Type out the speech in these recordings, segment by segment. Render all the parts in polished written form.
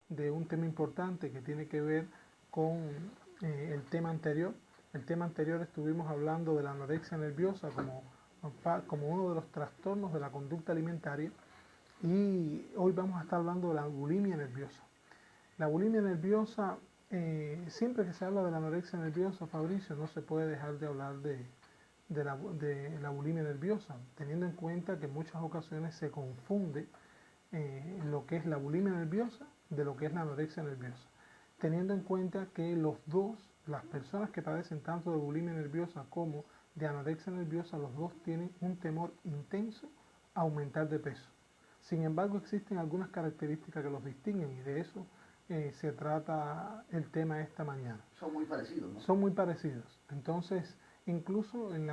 de un tema importante que tiene que ver con el tema anterior. El tema anterior estuvimos hablando de la anorexia nerviosa como uno de los trastornos de la conducta alimentaria, y hoy vamos a estar hablando de la bulimia nerviosa. La bulimia nerviosa, siempre que se habla de la anorexia nerviosa, Fabricio, no se puede dejar de hablar de la bulimia nerviosa, teniendo en cuenta que en muchas ocasiones se confunde lo que es la bulimia nerviosa de lo que es la anorexia nerviosa, teniendo en cuenta que los dos, las personas que padecen tanto de bulimia nerviosa como de anorexia nerviosa, los dos tienen un temor intenso a aumentar de peso. Sin embargo, existen algunas características que los distinguen, y de eso se trata el tema esta mañana. Son muy parecidos, ¿no? Son muy parecidos. Entonces, incluso en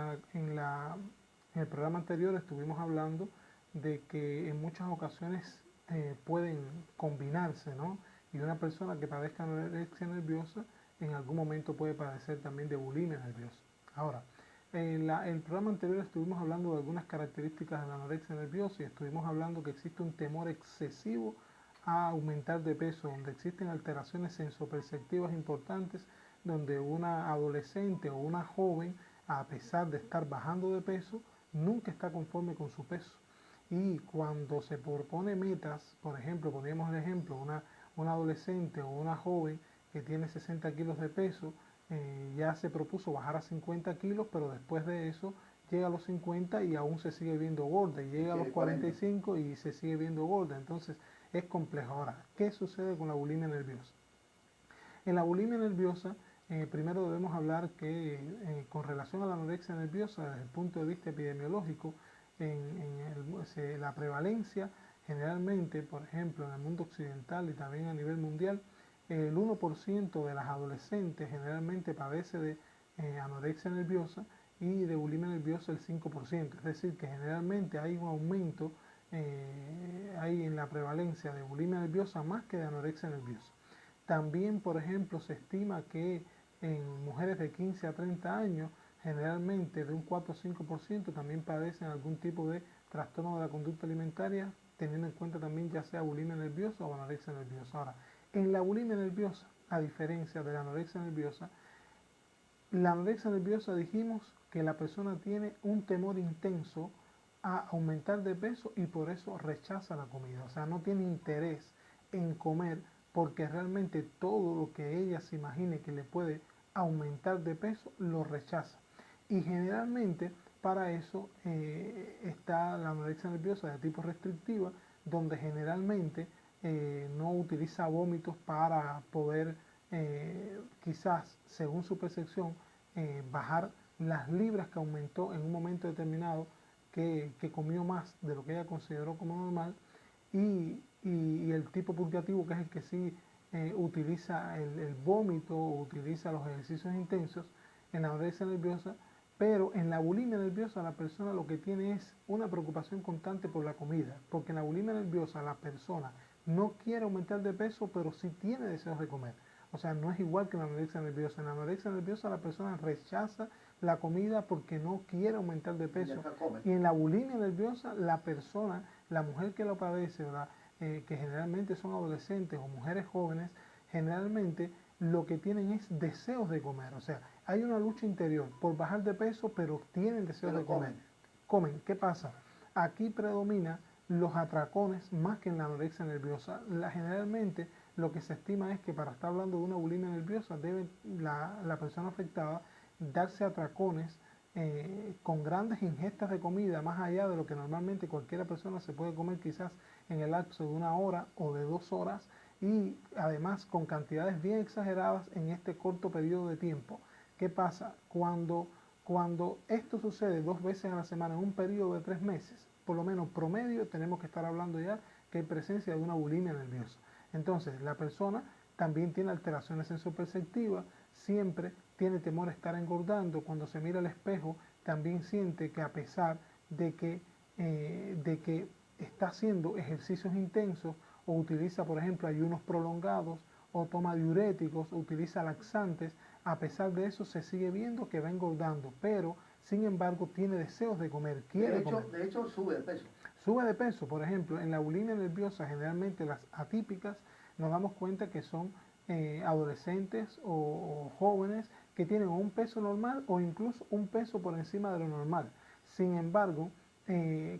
el programa anterior estuvimos hablando de que en muchas ocasiones pueden combinarse, ¿no? Y una persona que padezca anorexia nerviosa en algún momento puede padecer también de bulimia nerviosa. Ahora, en el programa anterior estuvimos hablando de algunas características de la anorexia nerviosa y estuvimos hablando que existe un temor excesivo a aumentar de peso, donde existen alteraciones sensoperceptivas importantes, donde una adolescente o una joven, a pesar de estar bajando de peso, nunca está conforme con su peso. Y cuando se propone metas, por ejemplo, poníamos el ejemplo, una adolescente o una joven que tiene 60 kilos de peso, ya se propuso bajar a 50 kilos, pero después de eso llega a los 50 y aún se sigue viendo gorda, y llega a los 45 y se sigue viendo gorda. Entonces es complejo. Ahora, ¿qué sucede con la bulimia nerviosa? En la bulimia nerviosa, primero debemos hablar que con relación a la anorexia nerviosa, desde el punto de vista epidemiológico, la prevalencia generalmente, por ejemplo, en el mundo occidental y también a nivel mundial, el 1% de las adolescentes generalmente padece de anorexia nerviosa y de bulimia nerviosa el 5%. Es decir, que generalmente hay un aumento hay en la prevalencia de bulimia nerviosa más que de anorexia nerviosa. También, por ejemplo, se estima que en mujeres de 15 a 30 años, generalmente de un 4 o 5% también padecen algún tipo de trastorno de la conducta alimentaria, teniendo en cuenta también ya sea bulimia nerviosa o anorexia nerviosa. Ahora, en la bulimia nerviosa, a diferencia de la anorexia nerviosa dijimos que la persona tiene un temor intenso a aumentar de peso y por eso rechaza la comida. O sea, no tiene interés en comer porque realmente todo lo que ella se imagine que le puede aumentar de peso lo rechaza. Y generalmente para eso está la anorexia nerviosa de tipo restrictiva, donde generalmente no utiliza vómitos para poder quizás, según su percepción, bajar las libras que aumentó en un momento determinado, que comió más de lo que ella consideró como normal, y el tipo purgativo, que es el que sí utiliza el vómito o utiliza los ejercicios intensos en la anorexia nerviosa. Pero en la bulimia nerviosa la persona lo que tiene es una preocupación constante por la comida, porque en la bulimia nerviosa la persona no quiere aumentar de peso, pero sí tiene deseos de comer. O sea, no es igual que en la anorexia nerviosa. En la anorexia nerviosa la persona rechaza la comida porque no quiere aumentar de peso. Y en la bulimia nerviosa la persona, la mujer que lo padece, ¿verdad? Que generalmente son adolescentes o mujeres jóvenes, generalmente lo que tienen es deseos de comer. O sea, hay una lucha interior por bajar de peso, pero tienen deseos de comer. Comen. ¿Qué pasa? Aquí predomina los atracones más que en la anorexia nerviosa. Generalmente lo que se estima es que para estar hablando de una bulimia nerviosa debe la persona afectada darse atracones con grandes ingestas de comida, más allá de lo que normalmente cualquier persona se puede comer quizás en el lapso de 1 hora o de 2 horas, y además con cantidades bien exageradas en este corto periodo de tiempo. ¿Qué pasa? Cuando esto sucede 2 veces a la semana en un periodo de 3 meses, por lo menos promedio, tenemos que estar hablando ya que hay presencia de una bulimia nerviosa. Entonces, la persona también tiene alteraciones sensoperceptivas, siempre tiene temor a estar engordando, cuando se mira al espejo también siente que a pesar de que está haciendo ejercicios intensos o utiliza, por ejemplo, ayunos prolongados o toma diuréticos, o utiliza laxantes, a pesar de eso se sigue viendo que va engordando, pero sin embargo tiene deseos de comer, quiere comer. De hecho sube de peso. Sube de peso, por ejemplo, en la bulimia nerviosa generalmente las atípicas nos damos cuenta que son adolescentes o jóvenes que tienen un peso normal o incluso un peso por encima de lo normal. Sin embargo,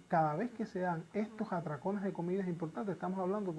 cada vez que se dan estos atracones de comidas importantes, estamos hablando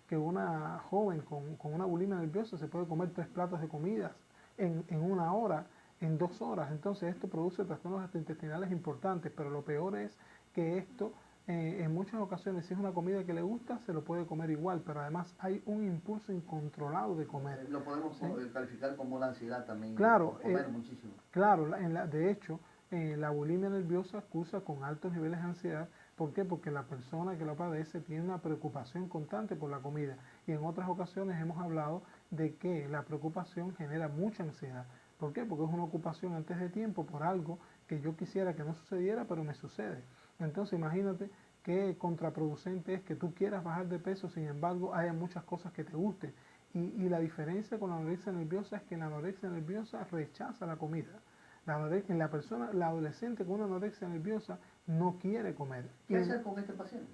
que una joven con una bulimia nerviosa se puede comer 3 platos de comidas en una hora, en 2 horas. Entonces esto produce trastornos gastrointestinales importantes, pero lo peor es que esto en muchas ocasiones, si es una comida que le gusta, se lo puede comer igual, pero además hay un impulso incontrolado de comer. Lo podemos ¿sí? Calificar como la ansiedad también, claro, comer muchísimo. Claro, de hecho, la bulimia nerviosa cursa con altos niveles de ansiedad. ¿Por qué? Porque la persona que lo padece tiene una preocupación constante por la comida. Y en otras ocasiones hemos hablado de que la preocupación genera mucha ansiedad. ¿Por qué? Porque es una ocupación antes de tiempo por algo que yo quisiera que no sucediera, pero me sucede. Entonces imagínate qué contraproducente es que tú quieras bajar de peso, sin embargo haya muchas cosas que te gusten. Y la diferencia con la anorexia nerviosa es que la anorexia nerviosa rechaza la comida. La persona, la adolescente con una anorexia nerviosa no quiere comer. ¿Qué hacer con este paciente?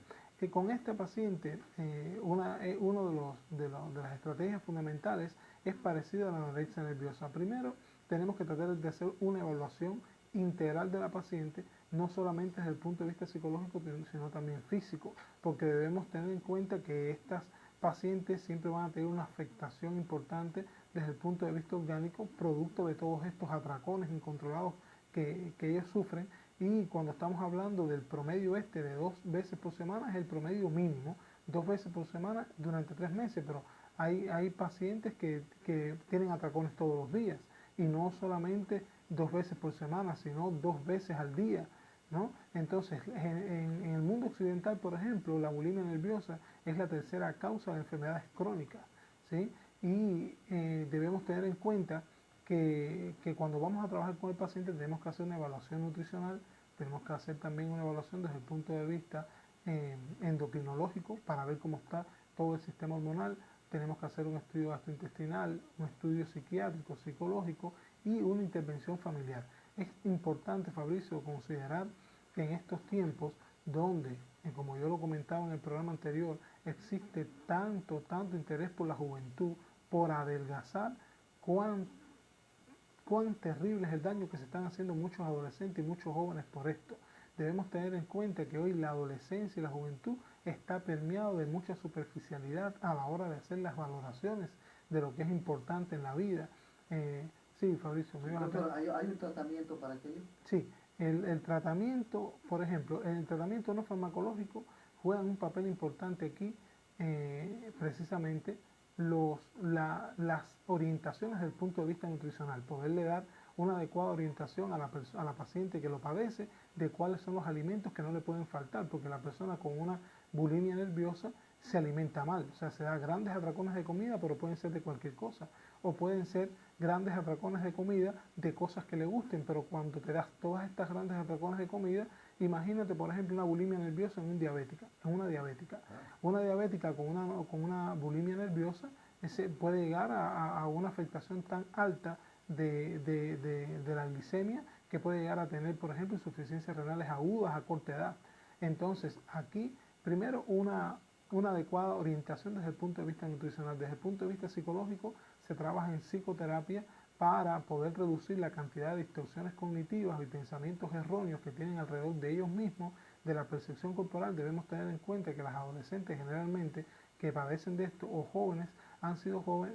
Con este paciente, uno de las estrategias fundamentales es parecido a la anorexia nerviosa. Primero, tenemos que tratar de hacer una evaluación integral de la paciente, no solamente desde el punto de vista psicológico, sino también físico, porque debemos tener en cuenta que estas pacientes siempre van a tener una afectación importante desde el punto de vista orgánico, producto de todos estos atracones incontrolados que ellos sufren. Y cuando estamos hablando del promedio de 2 veces por semana, es el promedio mínimo, 2 veces por semana durante 3 meses, pero hay pacientes que tienen atracones todos los días, y no solamente 2 veces por semana, sino 2 veces al día, ¿no? Entonces, en el mundo occidental, por ejemplo, la bulimia nerviosa es la tercera causa de enfermedades crónicas, ¿sí? Y debemos tener en cuenta que cuando vamos a trabajar con el paciente tenemos que hacer una evaluación nutricional, tenemos que hacer también una evaluación desde el punto de vista endocrinológico para ver cómo está todo el sistema hormonal, tenemos que hacer un estudio gastrointestinal, un estudio psiquiátrico, psicológico y una intervención familiar. Es importante, Fabricio, considerar que en estos tiempos donde, como yo lo comentaba en el programa anterior, existe tanto interés por la juventud, por adelgazar, cuán terrible es el daño que se están haciendo muchos adolescentes y muchos jóvenes por esto. Debemos tener en cuenta que hoy la adolescencia y la juventud está permeado de mucha superficialidad a la hora de hacer las valoraciones de lo que es importante en la vida. Sí, Fabricio, ¿me ibas a Doctor, ¿hay un tratamiento para aquello? Sí, el tratamiento, por ejemplo, el tratamiento no farmacológico juega un papel importante aquí, precisamente las orientaciones desde el punto de vista nutricional, poderle dar una adecuada orientación a la paciente que lo padece de cuáles son los alimentos que no le pueden faltar, porque la persona con una bulimia nerviosa se alimenta mal, o sea, se da grandes atracones de comida, pero pueden ser de cualquier cosa, o pueden ser grandes atracones de comida de cosas que le gusten, pero cuando te das todas estas grandes atracones de comida, imagínate, por ejemplo, una bulimia nerviosa en una diabética. Una diabética con una bulimia nerviosa puede llegar a una afectación tan alta de la glicemia que puede llegar a tener, por ejemplo, insuficiencias renales agudas a corta edad. Entonces, aquí, primero, una adecuada orientación desde el punto de vista nutricional. Desde el punto de vista psicológico, se trabaja en psicoterapia para poder reducir la cantidad de distorsiones cognitivas y pensamientos erróneos que tienen alrededor de ellos mismos, de la percepción corporal. Debemos tener en cuenta que las adolescentes generalmente que padecen de esto, o jóvenes,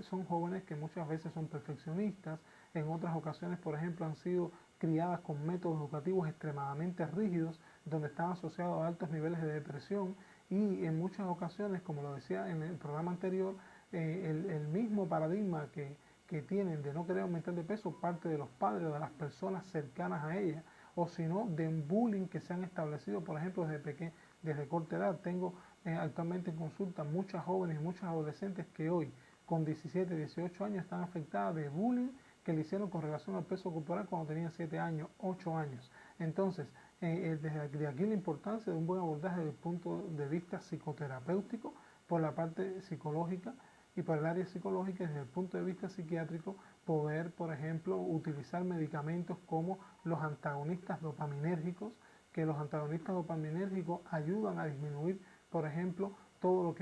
son jóvenes que muchas veces son perfeccionistas, en otras ocasiones, por ejemplo, han sido criadas con métodos educativos extremadamente rígidos, donde están asociados a altos niveles de depresión, y en muchas ocasiones, como lo decía en el programa anterior, el mismo paradigma que tienen de no querer aumentar de peso parte de los padres o de las personas cercanas a ella, o si no, de un bullying que se han establecido, por ejemplo, desde corta edad. Tengo actualmente en consulta muchas jóvenes y muchas adolescentes que hoy, con 17, 18 años, están afectadas de bullying que le hicieron con relación al peso corporal cuando tenían 7 años, 8 años. Entonces, desde aquí la importancia de un buen abordaje desde el punto de vista psicoterapéutico, por la parte psicológica, y por el área psicológica, desde el punto de vista psiquiátrico, poder, por ejemplo, utilizar medicamentos como los antagonistas dopaminérgicos, que los antagonistas dopaminérgicos ayudan a disminuir, por ejemplo, todo lo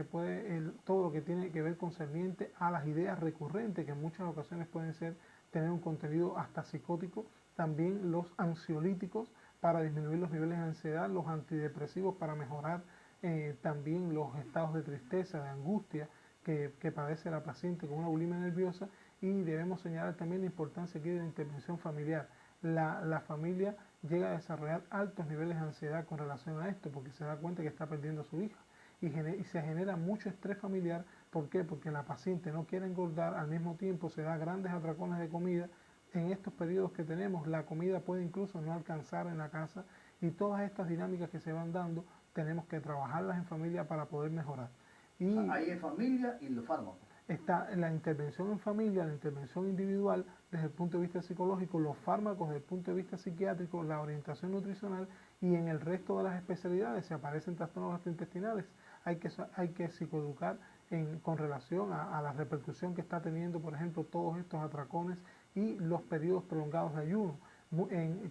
que tiene que ver concerniente a las ideas recurrentes, que en muchas ocasiones pueden ser tener un contenido hasta psicótico, también los ansiolíticos para disminuir los niveles de ansiedad, los antidepresivos para mejorar también los estados de tristeza, de angustia que padece la paciente con una bulimia nerviosa. Y debemos señalar también la importancia aquí de la intervención familiar. La familia llega a desarrollar altos niveles de ansiedad con relación a esto, porque se da cuenta que está perdiendo a su hija y se genera mucho estrés familiar. ¿Por qué? Porque la paciente no quiere engordar, al mismo tiempo se da grandes atracones de comida. En estos periodos que tenemos, la comida puede incluso no alcanzar en la casa, y todas estas dinámicas que se van dando tenemos que trabajarlas en familia para poder mejorar. Y ahí es familia y los fármacos. está la intervención en familia, la intervención individual desde el punto de vista psicológico, los fármacos desde el punto de vista psiquiátrico, la orientación nutricional, y en el resto de las especialidades, si aparecen trastornos gastrointestinales, hay que psicoeducar con relación a la repercusión que está teniendo, por ejemplo, todos estos atracones y los periodos prolongados de ayuno.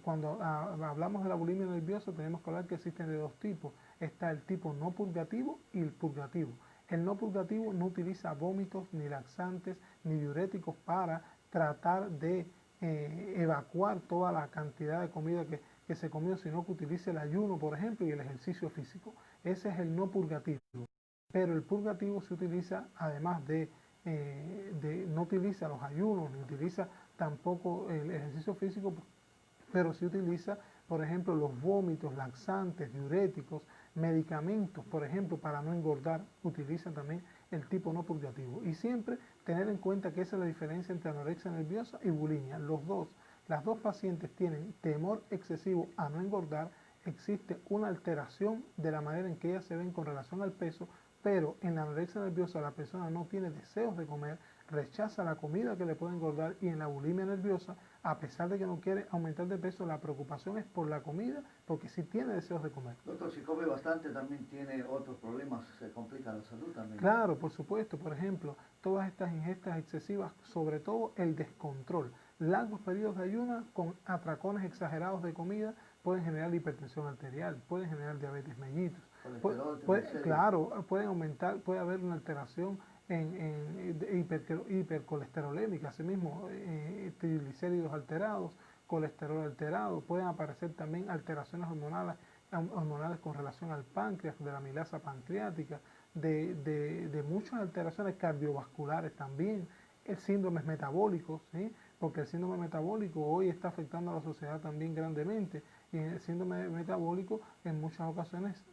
Cuando hablamos de la bulimia nerviosa, tenemos que hablar que existen de dos tipos. Está el tipo no purgativo y el purgativo. El no purgativo no utiliza vómitos, ni laxantes, ni diuréticos para tratar de evacuar toda la cantidad de comida que se comió, sino que utiliza el ayuno, por ejemplo, y el ejercicio físico. Ese es el no purgativo. Pero el purgativo se utiliza, además no utiliza los ayunos, ni utiliza tampoco el ejercicio físico, pero sí utiliza, por ejemplo, los vómitos, laxantes, diuréticos, medicamentos, por ejemplo, para no engordar, utiliza también el tipo no purgativo. Y siempre tener en cuenta que esa es la diferencia entre anorexia nerviosa y bulimia. Las dos pacientes tienen temor excesivo a no engordar, existe una alteración de la manera en que ellas se ven con relación al peso, pero en la anorexia nerviosa la persona no tiene deseos de comer, rechaza la comida que le puede engordar, y en la bulimia nerviosa, a pesar de que no quiere aumentar de peso, la preocupación es por la comida, porque sí tiene deseos de comer. Doctor, si come bastante también tiene otros problemas, se complica la salud también. Claro, por supuesto, por ejemplo, todas estas ingestas excesivas, sobre todo el descontrol, largos periodos de ayuno con atracones exagerados de comida pueden generar hipertensión arterial, pueden generar diabetes mellitus. Claro, pueden aumentar, puede haber una alteración en hipercolesterolémica, asimismo triglicéridos alterados, colesterol alterado, pueden aparecer también alteraciones hormonales con relación al páncreas, de la amilasa pancreática, de muchas alteraciones cardiovasculares también, síndromes metabólicos, ¿sí? Porque el síndrome metabólico hoy está afectando a la sociedad también grandemente, y el síndrome metabólico en muchas ocasiones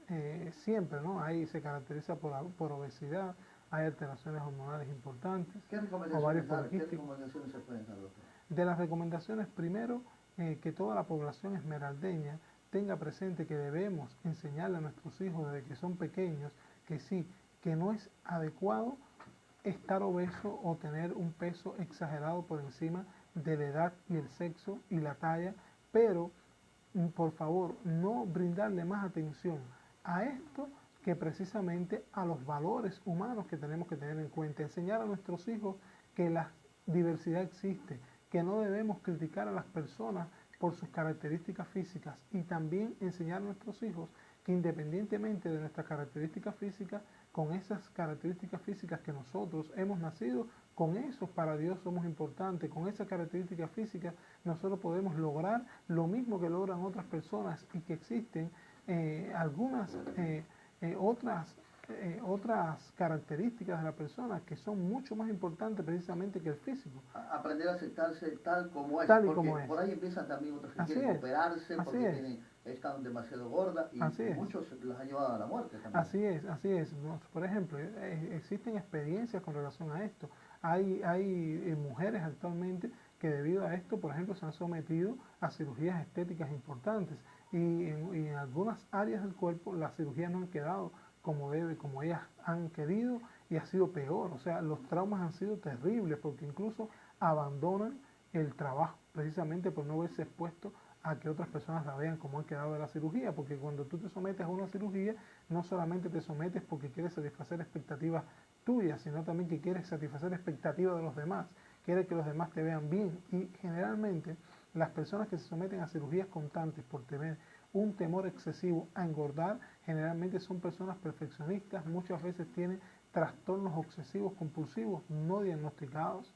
siempre, ¿no? Ahí se caracteriza por obesidad, hay alteraciones hormonales importantes. ¿Qué recomendaciones se pueden dar, doctor? De las recomendaciones, primero, que toda la población esmeraldeña tenga presente que debemos enseñarle a nuestros hijos desde que son pequeños que sí, que no es adecuado estar obeso o tener un peso exagerado por encima de la edad y el sexo y la talla, pero por favor no brindarle más atención a esto que precisamente a los valores humanos que tenemos que tener en cuenta. Enseñar a nuestros hijos que la diversidad existe, que no debemos criticar a las personas por sus características físicas, y también enseñar a nuestros hijos que independientemente de nuestras características físicas, con esas características físicas que nosotros hemos nacido, con eso para Dios somos importantes, con esas características físicas nosotros podemos lograr lo mismo que logran otras personas, y que existen algunas otras características de la persona que son mucho más importantes precisamente que el físico. Aprender a aceptarse tal como es, tal y porque como es. Por ahí empiezan también otros que Así quieren es. operarse Así porque están demasiado gordas, y muchos las han llevado a la muerte también. Así es, así es. Por ejemplo, existen experiencias con relación a esto. Hay mujeres actualmente que debido a esto, por ejemplo, se han sometido a cirugías estéticas importantes, y en algunas áreas del cuerpo las cirugías no han quedado como ellas han querido, y ha sido peor. O sea, los traumas han sido terribles, porque incluso abandonan el trabajo precisamente por no verse expuesto a que otras personas la vean como han quedado de la cirugía, porque cuando tú te sometes a una cirugía, no solamente te sometes porque quieres satisfacer expectativas tuyas, sino también que quieres satisfacer expectativas de los demás, quieres que los demás te vean bien, y generalmente las personas que se someten a cirugías constantes por tener un temor excesivo a engordar. Generalmente son personas perfeccionistas, muchas veces tienen trastornos obsesivos compulsivos no diagnosticados.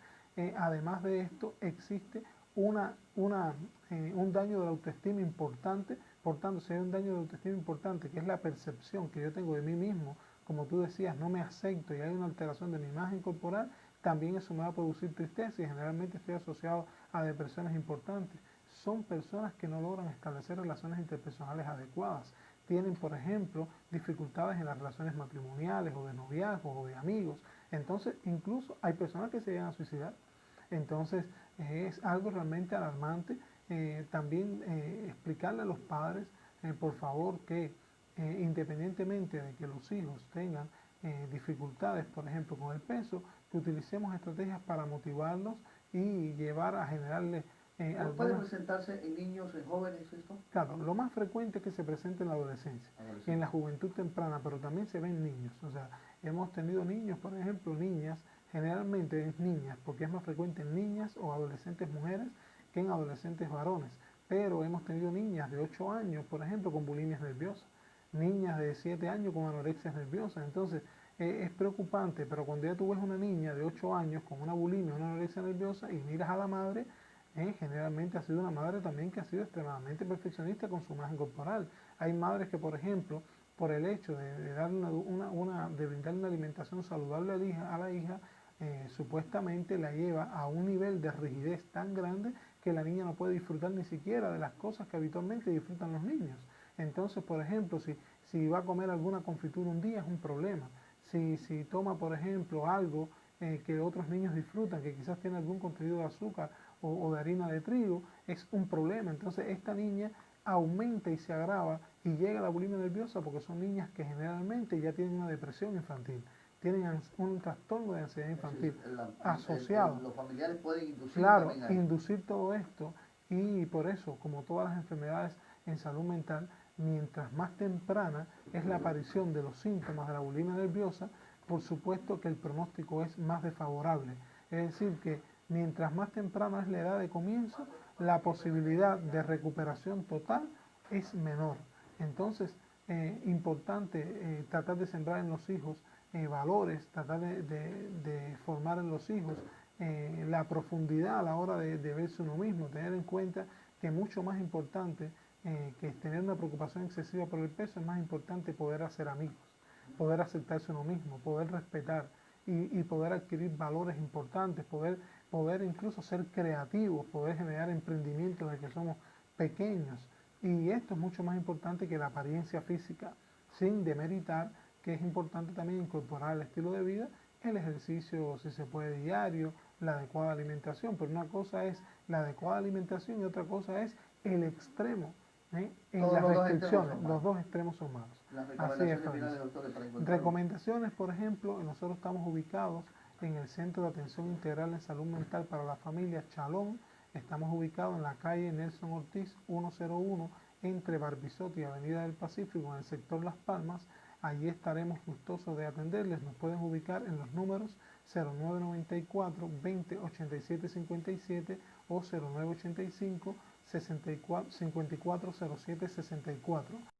Además de esto, existe un daño de la autoestima importante. Por tanto, si hay un daño de autoestima importante, que es la percepción que yo tengo de mí mismo, como tú decías, no me acepto y hay una alteración de mi imagen corporal, también eso me va a producir tristeza y generalmente estoy asociado a depresiones importantes. Son personas que no logran establecer relaciones interpersonales adecuadas. Tienen, por ejemplo, dificultades en las relaciones matrimoniales o de noviazgo o de amigos. Entonces, incluso hay personas que se llegan a suicidar. Entonces, es algo realmente alarmante. También explicarle a los padres, por favor, que independientemente de que los hijos tengan dificultades, por ejemplo, con el peso, que utilicemos estrategias para motivarlos y llevar a generarles ¿Puede presentarse en niños, en jóvenes esto? Claro, lo más frecuente es que se presente en la adolescencia y en la juventud temprana, pero también se ven niños. O sea, hemos tenido niños, por ejemplo, niñas, generalmente es niñas, porque es más frecuente en niñas o adolescentes mujeres que en adolescentes varones. Pero hemos tenido niñas de 8 años, por ejemplo, con bulimias nerviosas, niñas de 7 años con anorexias nerviosas. Entonces, es preocupante, pero cuando ya tú ves una niña de 8 años con una bulimia, una anorexia nerviosa y miras a la madre, generalmente ha sido una madre también que ha sido extremadamente perfeccionista con su imagen corporal. Hay madres que, por ejemplo, por el hecho de dar de brindar una alimentación saludable a la hija, supuestamente la lleva a un nivel de rigidez tan grande que la niña no puede disfrutar ni siquiera de las cosas que habitualmente disfrutan los niños. Entonces, por ejemplo, si va a comer alguna confitura un día es un problema. Si toma, por ejemplo, algo que otros niños disfrutan, que quizás tiene algún contenido de azúcar o de harina de trigo, es un problema. Entonces esta niña aumenta y se agrava y llega a la bulimia nerviosa porque son niñas que generalmente ya tienen una depresión infantil, tienen un trastorno de ansiedad infantil asociado. Los familiares pueden inducir Claro, también inducir todo esto y por eso, como todas las enfermedades en salud mental, mientras más temprana es la aparición de los síntomas de la bulimia nerviosa, por supuesto que el pronóstico es más desfavorable. Es decir, que mientras más temprana es la edad de comienzo, la posibilidad de recuperación total es menor. Entonces, importante tratar de sembrar en los hijos valores, tratar de formar en los hijos la profundidad a la hora de verse uno mismo, tener en cuenta que mucho más importante que tener una preocupación excesiva por el peso, es más importante poder hacer amigos, poder aceptarse uno mismo, poder respetar y poder adquirir valores importantes, poder incluso ser creativos, poder generar emprendimientos de que somos pequeños. Y esto es mucho más importante que la apariencia física, sin demeritar que es importante también incorporar al estilo de vida el ejercicio, si se puede, diario, la adecuada alimentación. Pero una cosa es la adecuada alimentación y otra cosa es el extremo. En las restricciones, los dos extremos son malos. Las Así es, recomendaciones finales, doctor, para encontrarlo. Recomendaciones, por ejemplo, nosotros estamos ubicados en el Centro de Atención Integral en Salud Mental para la Familia Chalón. Estamos ubicados en la calle Nelson Ortiz 101 entre Barbizotti y Avenida del Pacífico en el sector Las Palmas. Allí estaremos gustosos de atenderles. Nos pueden ubicar en los números 0994 20 87 57 o 0985 54 07 64.